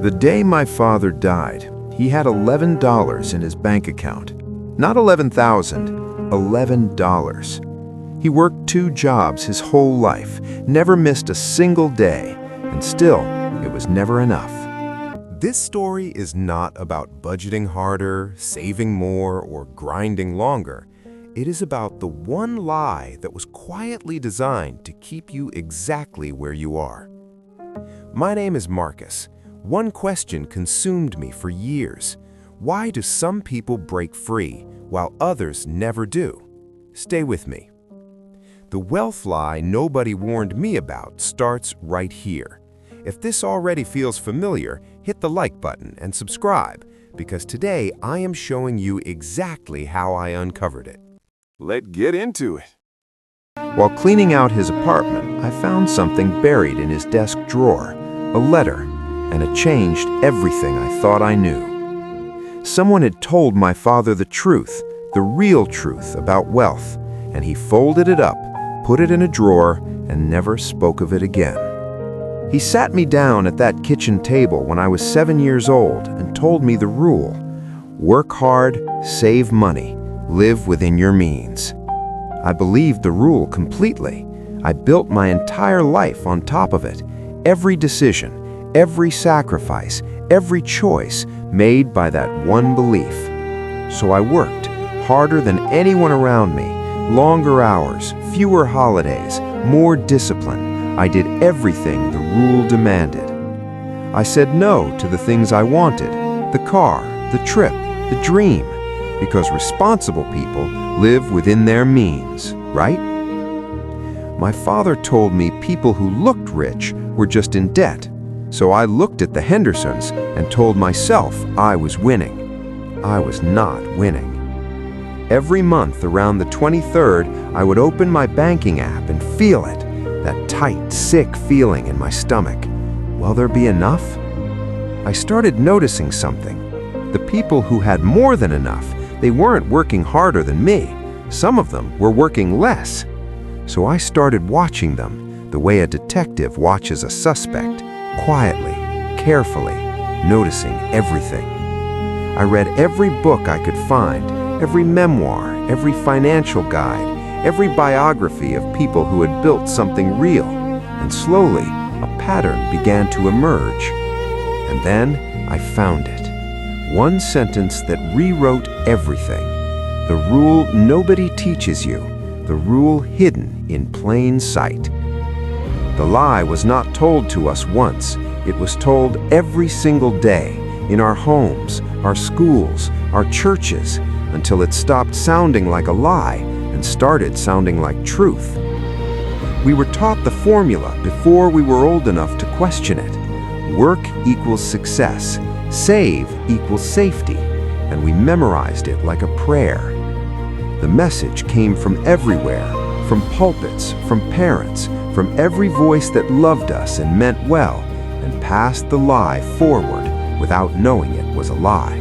The day my father died, he had $11 in his bank account. Not 11,000, $11. He worked 2 jobs his whole life, never missed a single day, and still, it was never enough. This story is not about budgeting harder, saving more, or grinding longer. It is about the one lie that was quietly designed to keep you exactly where you are. My name is Marcus. One question consumed me for years. Why do some people break free while others never do? Stay with me. The wealth lie nobody warned me about starts right here. If this already feels familiar, hit the like button and subscribe, because today I am showing you exactly how I uncovered it. Let's get into it. While cleaning out his apartment, I found something buried in his desk drawer, a letter, and it changed everything I thought I knew. Someone had told my father the truth, the real truth about wealth, and he folded it up, put it in a drawer, and never spoke of it again. He sat me down at that kitchen table when I was 7 years old and told me the rule: work hard, save money, live within your means. I believed the rule completely. I built my entire life on top of it. Every decision, every sacrifice, every choice made by that one belief. So I worked harder than anyone around me, longer hours, fewer holidays, more discipline. I did everything the rule demanded. I said no to the things I wanted, the car, the trip, the dream, because responsible people live within their means, right? My father told me people who looked rich were just in debt. So I looked at the Hendersons and told myself I was winning. I was not winning. Every month around the 23rd, I would open my banking app and feel it, that tight, sick feeling in my stomach. Will there be enough? I started noticing something. The people who had more than enough, they weren't working harder than me. Some of them were working less. So I started watching them the way a detective watches a suspect, quietly, carefully, noticing everything. I read every book I could find, every memoir, every financial guide, every biography of people who had built something real, and slowly a pattern began to emerge. And then I found it. One sentence that rewrote everything. The rule nobody teaches you, the rule hidden in plain sight. The lie was not told to us once. It was told every single day, in our homes, our schools, our churches, until it stopped sounding like a lie and started sounding like truth. We were taught the formula before we were old enough to question it. Work equals success, save equals safety, and we memorized it like a prayer. The message came from everywhere, from pulpits, from parents, from every voice that loved us and meant well, and passed the lie forward without knowing it was a lie.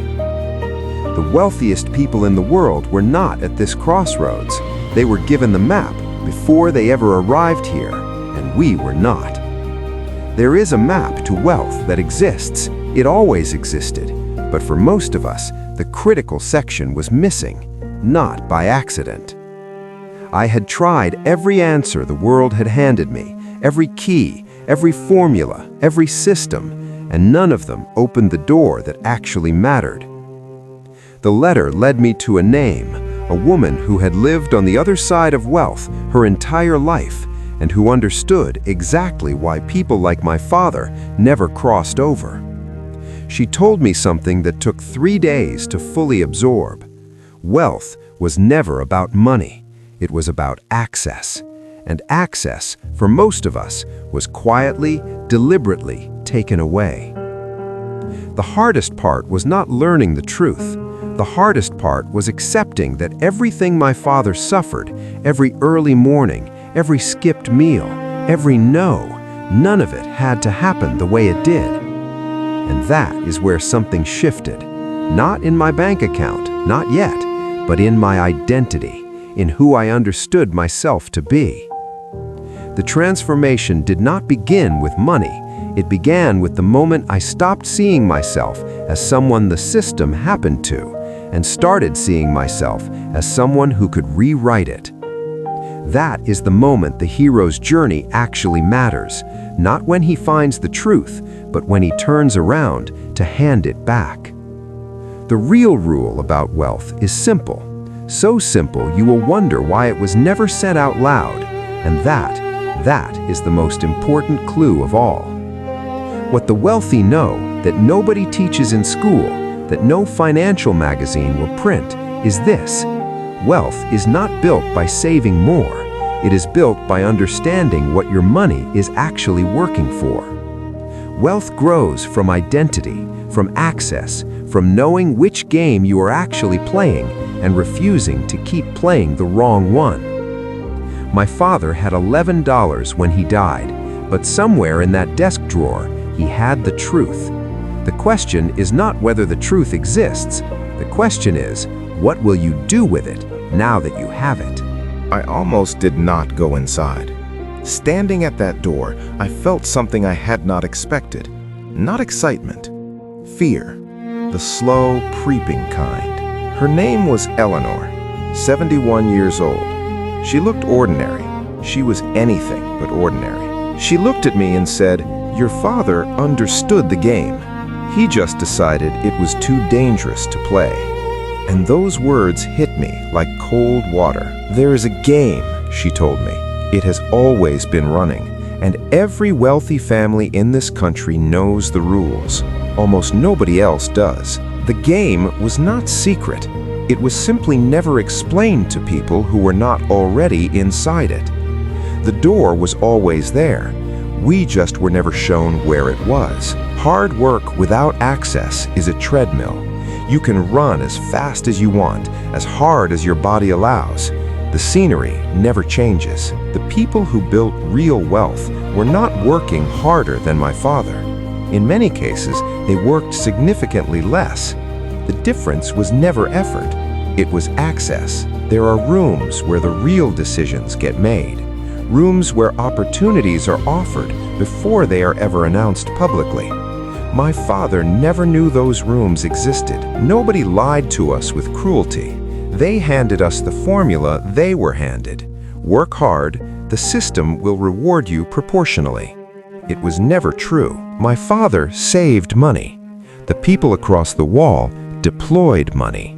The wealthiest people in the world were not at this crossroads. They were given the map before they ever arrived here, and we were not. There is a map to wealth that exists. It always existed, but for most of us, the critical section was missing, not by accident. I had tried every answer the world had handed me, every key, every formula, every system, and none of them opened the door that actually mattered. The letter led me to a name, a woman who had lived on the other side of wealth her entire life and who understood exactly why people like my father never crossed over. She told me something that took 3 days to fully absorb. Wealth was never about money. It was about access. And access, for most of us, was quietly, deliberately taken away. The hardest part was not learning the truth. The hardest part was accepting that everything my father suffered, every early morning, every skipped meal, every no, none of it had to happen the way it did. And that is where something shifted. Not in my bank account, not yet, but in my identity, in who I understood myself to be. The transformation did not begin with money. It began with the moment I stopped seeing myself as someone the system happened to, and started seeing myself as someone who could rewrite it. That is the moment the hero's journey actually matters, not when he finds the truth, but when he turns around to hand it back. The real rule about wealth is simple. So simple you will wonder why it was never said out loud, and that is the most important clue of all. What the wealthy know that nobody teaches in school, that no financial magazine will print, is this: wealth is not built by saving more. It is built by understanding what your money is actually working for. Wealth grows from identity, from access, from knowing which game you are actually playing and refusing to keep playing the wrong one. My father had $11 when he died, but somewhere in that desk drawer, he had the truth. The question is not whether the truth exists. The question is, what will you do with it now that you have it? I almost did not go inside. Standing at that door, I felt something I had not expected. Not excitement, fear, the slow, creeping kind. Her name was Eleanor, 71 years old. She looked ordinary. She was anything but ordinary. She looked at me and said, "Your father understood the game. He just decided it was too dangerous to play." And those words hit me like cold water. "There is a game," she told me. "It has always been running, and every wealthy family in this country knows the rules. Almost nobody else does. The game was not secret. It was simply never explained to people who were not already inside it. The door was always there. We just were never shown where it was. Hard work without access is a treadmill. You can run as fast as you want, as hard as your body allows. The scenery never changes. The people who built real wealth were not working harder than my father. In many cases, they worked significantly less. The difference was never effort. It was access. There are rooms where the real decisions get made. Rooms where opportunities are offered before they are ever announced publicly. My father never knew those rooms existed. Nobody lied to us with cruelty. They handed us the formula they were handed. Work hard, the system will reward you proportionally. It was never true. My father saved money. The people across the wall deployed money.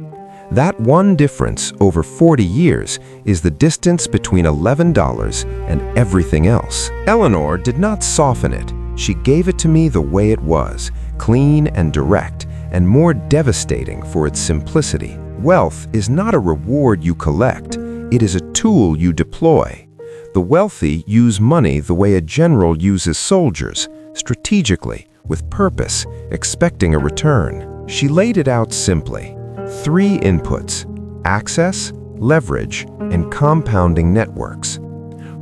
That one difference over 40 years is the distance between $11 and everything else. Eleanor did not soften it. She gave it to me the way it was, clean and direct, and more devastating for its simplicity. Wealth is not a reward you collect. It is a tool you deploy. The wealthy use money the way a general uses soldiers, strategically, with purpose, expecting a return. She laid it out simply. 3 inputs: access, leverage, and compounding networks.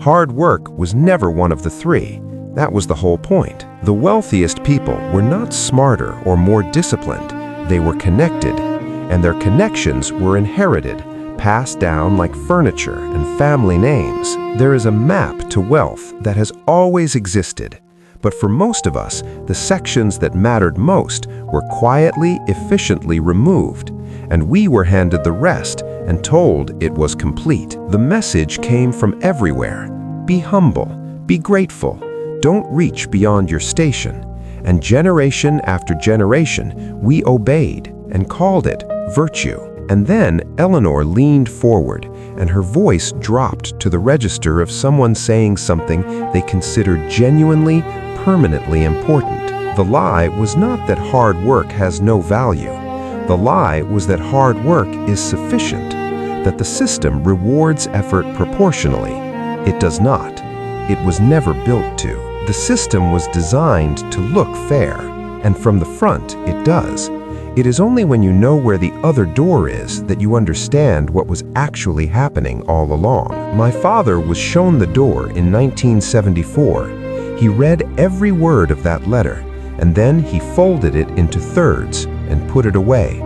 Hard work was never one of the 3. That was the whole point. The wealthiest people were not smarter or more disciplined. They were connected, and their connections were inherited, passed down like furniture and family names. There is a map to wealth that has always existed. But for most of us, the sections that mattered most were quietly, efficiently removed, and we were handed the rest and told it was complete. The message came from everywhere. Be humble, be grateful, don't reach beyond your station. And generation after generation, we obeyed and called it virtue. And then Eleanor leaned forward, and her voice dropped to the register of someone saying something they considered genuinely, permanently important. The lie was not that hard work has no value. The lie was that hard work is sufficient, that the system rewards effort proportionally. It does not. It was never built to. The system was designed to look fair, and from the front it does. It is only when you know where the other door is that you understand what was actually happening all along. My father was shown the door in 1974. He read every word of that letter, and then he folded it into thirds and put it away,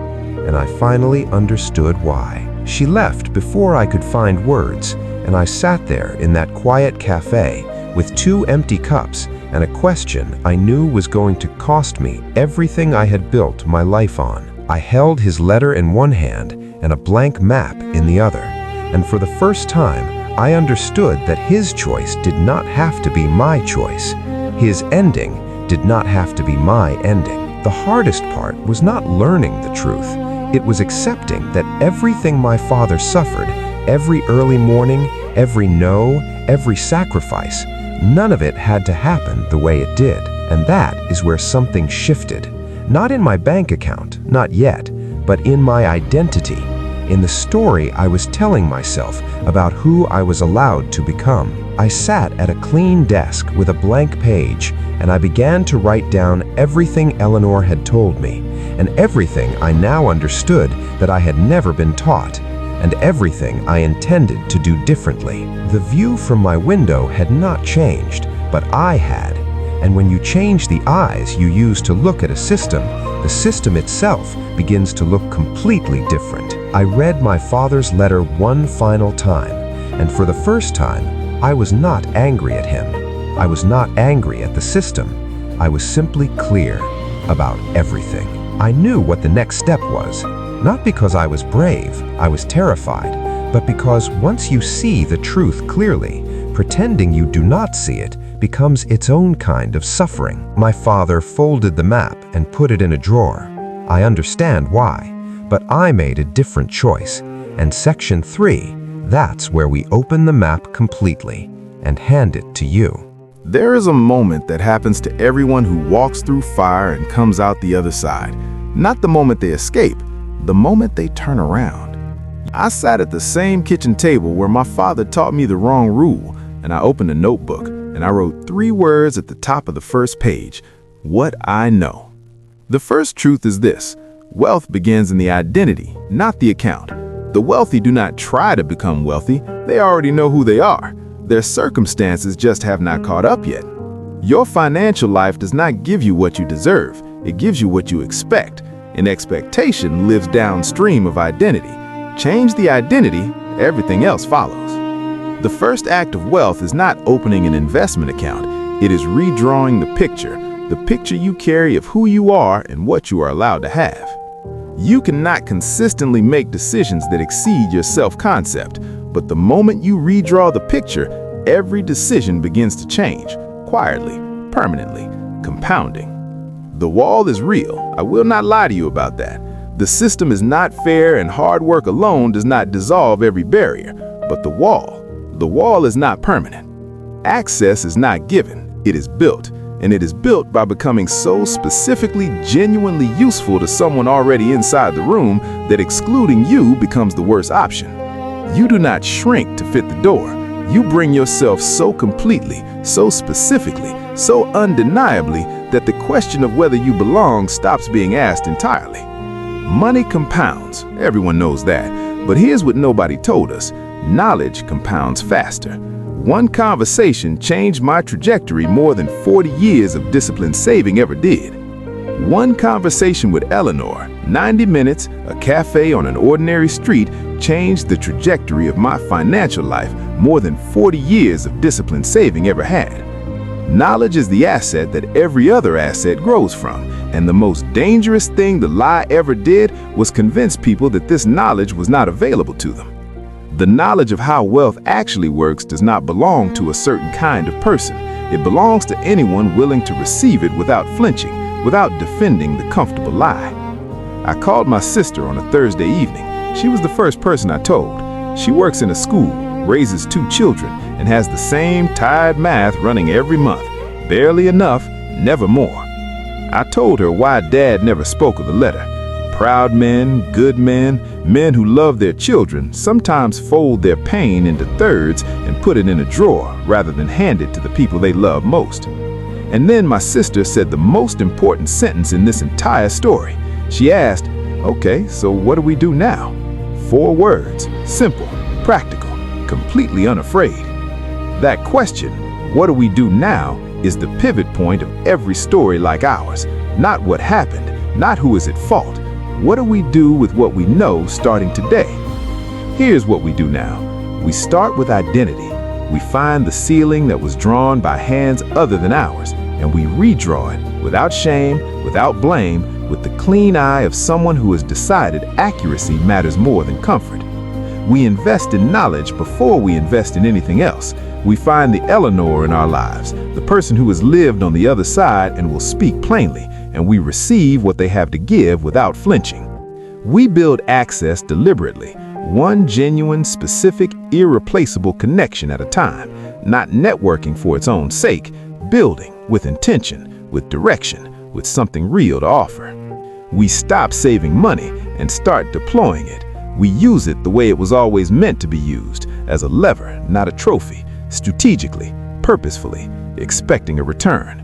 and I finally understood why. She left before I could find words, and I sat there in that quiet cafe with 2 empty cups and a question I knew was going to cost me everything I had built my life on. I held his letter in one hand and a blank map in the other, and for the first time, I understood that his choice did not have to be my choice. His ending did not have to be my ending. The hardest part was not learning the truth. It was accepting that everything my father suffered, every early morning, every no, every sacrifice, none of it had to happen the way it did. And that is where something shifted. Not in my bank account, not yet, but in my identity, in the story I was telling myself about who I was allowed to become. I sat at a clean desk with a blank page, and I began to write down everything Eleanor had told me, and everything I now understood that I had never been taught, and everything I intended to do differently. The view from my window had not changed, but I had. And when you change the eyes you use to look at a system, the system itself begins to look completely different. I read my father's letter one final time, and for the first time, I was not angry at him. I was not angry at the system. I was simply clear about everything. I knew what the next step was, not because I was brave, I was terrified, but because once you see the truth clearly, pretending you do not see it becomes its own kind of suffering. My father folded the map and put it in a drawer. I understand why, but I made a different choice. And section 3, that's where we open the map completely and hand it to you. There is a moment that happens to everyone who walks through fire and comes out the other side. Not the moment they escape, the moment they turn around. I sat at the same kitchen table where my father taught me the wrong rule, and I opened a notebook and I wrote 3 words at the top of the first page: what I know. The first truth is this: wealth begins in the identity, not the account. The wealthy do not try to become wealthy, they already know who they are. Their circumstances just have not caught up yet. Your financial life does not give you what you deserve, it gives you what you expect. And expectation lives downstream of identity. Change the identity, everything else follows. The first act of wealth is not opening an investment account, it is redrawing the picture you carry of who you are and what you are allowed to have. You cannot consistently make decisions that exceed your self-concept, but the moment you redraw the picture, every decision begins to change, quietly, permanently, compounding. The wall is real, I will not lie to you about that. The system is not fair, and hard work alone does not dissolve every barrier, but the wall is not permanent. Access is not given, it is built. And it is built by becoming so specifically, genuinely useful to someone already inside the room that excluding you becomes the worst option. You do not shrink to fit the door. You bring yourself so completely, so specifically, so undeniably that the question of whether you belong stops being asked entirely. Money compounds, everyone knows that, but here's what nobody told us: knowledge compounds faster. One conversation changed my trajectory more than 40 years of disciplined saving ever did. One conversation with Eleanor, 90 minutes, a cafe on an ordinary street, changed the trajectory of my financial life more than 40 years of disciplined saving ever had. Knowledge is the asset that every other asset grows from, and the most dangerous thing the lie ever did was convince people that this knowledge was not available to them. The knowledge of how wealth actually works does not belong to a certain kind of person. It belongs to anyone willing to receive it without flinching, without defending the comfortable lie. I called my sister on a Thursday evening. She was the first person I told. She works in a school, raises 2 children, and has the same tired math running every month. Barely enough, never more. I told her why Dad never spoke of the letter. Proud men, good men, men who love their children sometimes fold their pain into thirds and put it in a drawer rather than hand it to the people they love most. And then my sister said the most important sentence in this entire story. She asked, "Okay, so what do we do now?" 4 words, simple, practical, completely unafraid. That question, what do we do now, is the pivot point of every story like ours. Not what happened, not who is at fault. What do we do with what we know starting today? Here's what we do now. We start with identity. We find the ceiling that was drawn by hands other than ours, and we redraw it without shame, without blame, with the clean eye of someone who has decided accuracy matters more than comfort. We invest in knowledge before we invest in anything else. We find the Eleanor in our lives, the person who has lived on the other side and will speak plainly, and we receive what they have to give without flinching. We build access deliberately, one genuine, specific, irreplaceable connection at a time, not networking for its own sake, building with intention, with direction, with something real to offer. We stop saving money and start deploying it. We use it the way it was always meant to be used, as a lever, not a trophy, strategically, purposefully, expecting a return.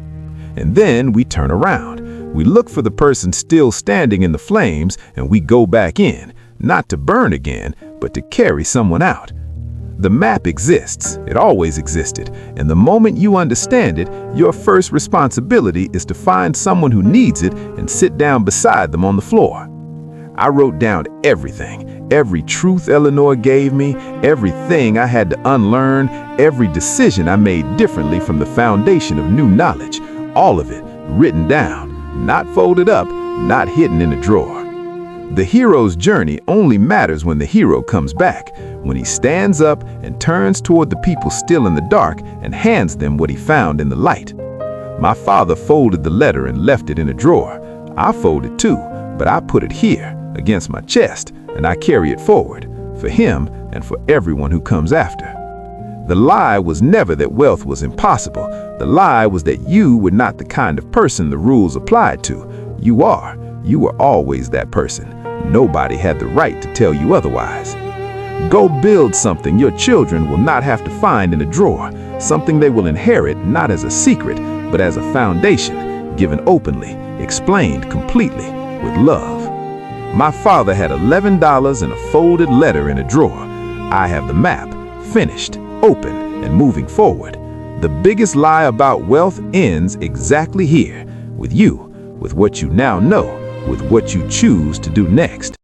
And then we turn around. We look for the person still standing in the flames, and we go back in, not to burn again, but to carry someone out. The map exists. It always existed. And the moment you understand it, your first responsibility is to find someone who needs it and sit down beside them on the floor. I wrote down everything, every truth Eleanor gave me, everything I had to unlearn, every decision I made differently from the foundation of new knowledge, all of it written down, not folded up, not hidden in a drawer. The hero's journey only matters when the hero comes back, when he stands up and turns toward the people still in the dark and hands them what he found in the light. My father folded the letter and left it in a drawer. I folded too, but I put it here, against my chest, and I carry it forward, for him and for everyone who comes after. The lie was never that wealth was impossible. The lie was that you were not the kind of person the rules applied to. You are. You were always that person. Nobody had the right to tell you otherwise. Go build something your children will not have to find in a drawer, something they will inherit not as a secret, but as a foundation, given openly, explained completely, with love. My father had $11 and a folded letter in a drawer. I have the map, finished, open, and moving forward. The biggest lie about wealth ends exactly here, with you, with what you now know, with what you choose to do next.